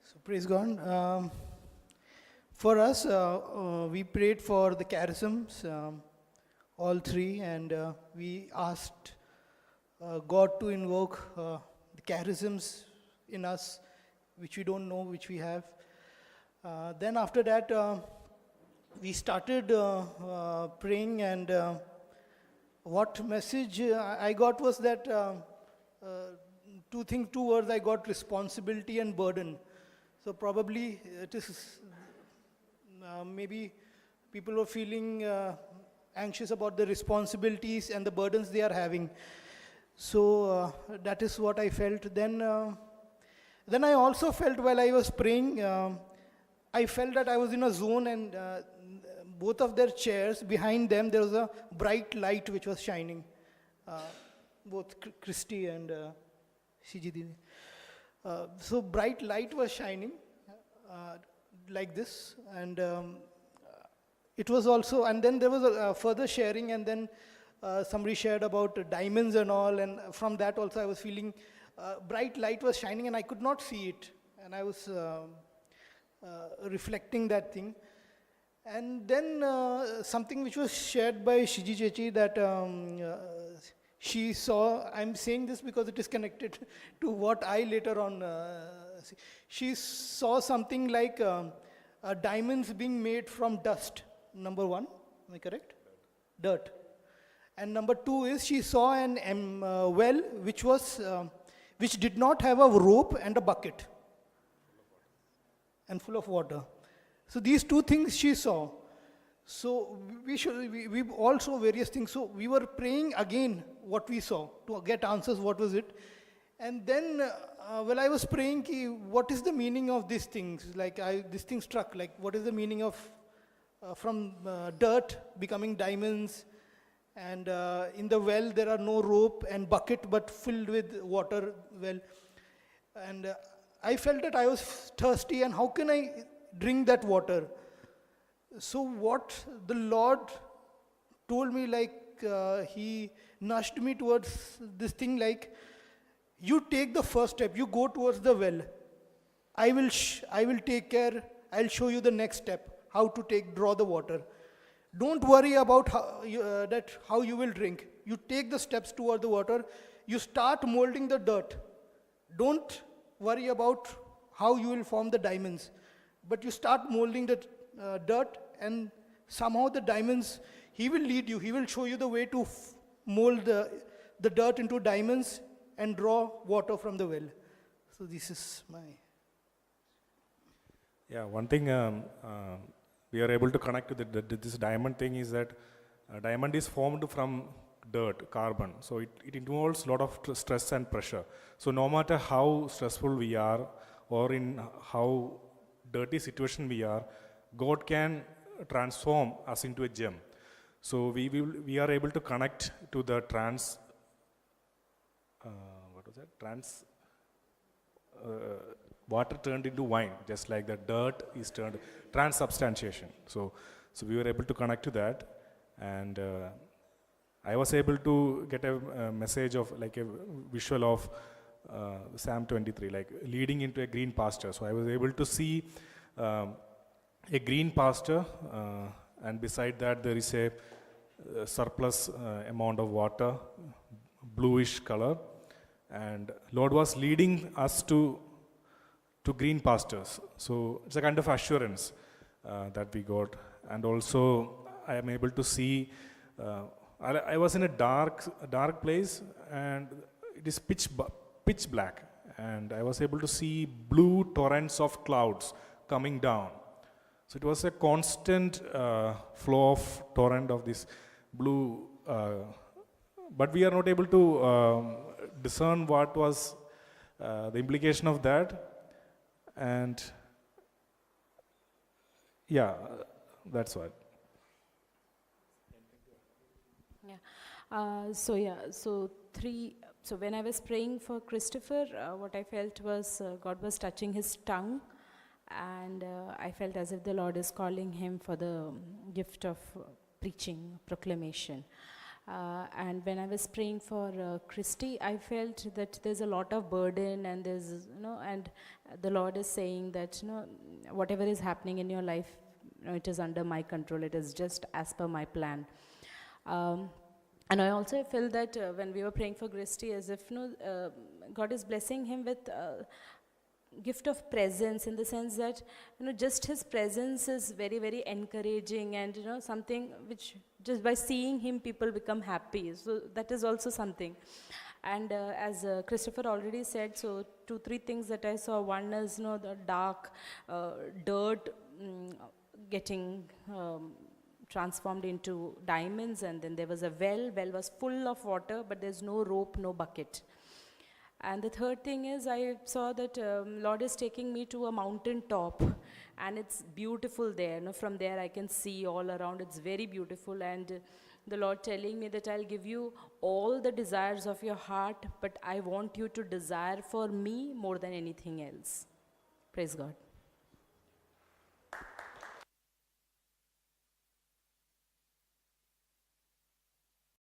So praise God. For us, we prayed for the charisms, all three, and we asked God to invoke the charisms in us, which we don't know, which we have. Then after that, we started praying, and what message I got was that two words I got: responsibility and burden. So probably it is maybe people were feeling anxious about the responsibilities and the burdens they are having. So that is what I felt. Then I also felt while I was praying, I felt that I was in a zone, and both of their chairs, behind them there was a bright light which was shining. Both Christy and Shiji. So bright light was shining like this, and it was also, and then there was a further sharing, and then somebody shared about diamonds and all, and from that also I was feeling bright light was shining, and I could not see it, and I was reflecting that thing. And then something which was shared by Shiji Chechi, that she saw, I'm saying this because it is connected to what I later on see. She saw something like diamonds being made from dust, number one, am I correct? Dirt. And number two is she saw an well which did not have a rope and a bucket and full of water. So these two things she saw. So we all saw various things. So we were praying again what we saw to get answers, what was it. And then while I was praying, what is the meaning of these things? Like this thing struck, like what is the meaning of from dirt becoming diamonds, and in the well there are no rope and bucket but filled with water well. And I felt that I was thirsty, and how can I drink that water? So what the Lord told me, like he nudged me towards this thing, like you take the first step, you go towards the well. I will take care, I'll show you the next step, how to draw the water. Don't worry about how you will drink. You take the steps toward the water, you start molding the dirt. Don't worry about how you will form the diamonds, but you start molding the dirt, and somehow the diamonds, he will lead you, he will show you the way to mold the dirt into diamonds and draw water from the well. So this is my... Yeah, one thing we are able to connect to this diamond thing is that diamond is formed from dirt, carbon. So it involves a lot of stress and pressure. So no matter how stressful we are, or in how dirty situation we are, God can transform us into a gem. So we are able to connect to the water turned into wine, just like the dirt is turned, transubstantiation. So we were able to connect to that, and I was able to get a message of, like a visual of Psalm 23, like leading into a green pasture. So I was able to see a green pasture, and beside that there is a surplus amount of water, bluish color, and Lord was leading us to green pastures. So it's a kind of assurance that we got. And also I am able to see, I was in a dark place, and it is pitch black, and I was able to see blue torrents of clouds coming down. So it was a constant flow of torrent of this blue, but we are not able to discern what was the implication of that. And yeah, that's what. Yeah. So when I was praying for Christopher, what I felt was God was touching his tongue, and I felt as if the Lord is calling him for the gift of preaching, proclamation. And when I was praying for Christy, I felt that there's a lot of burden, and there's, and the Lord is saying that, whatever is happening in your life, it is under my control. It is just as per my plan. And I also feel that when we were praying for Christy, as if God is blessing him with gift of presence, in the sense that just his presence is very, very encouraging, and something which just by seeing him people become happy. So that is also something. And as Christopher already said, so 2-3 things that I saw. One is the dark dirt getting transformed into diamonds, and then there was a well was full of water, but there's no rope, no bucket. And the third thing is, I saw that Lord is taking me to a mountain top, and it's beautiful there. From there I can see all around. It's very beautiful, and the Lord telling me that I'll give you all the desires of your heart, but I want you to desire for me more than anything else. Praise God.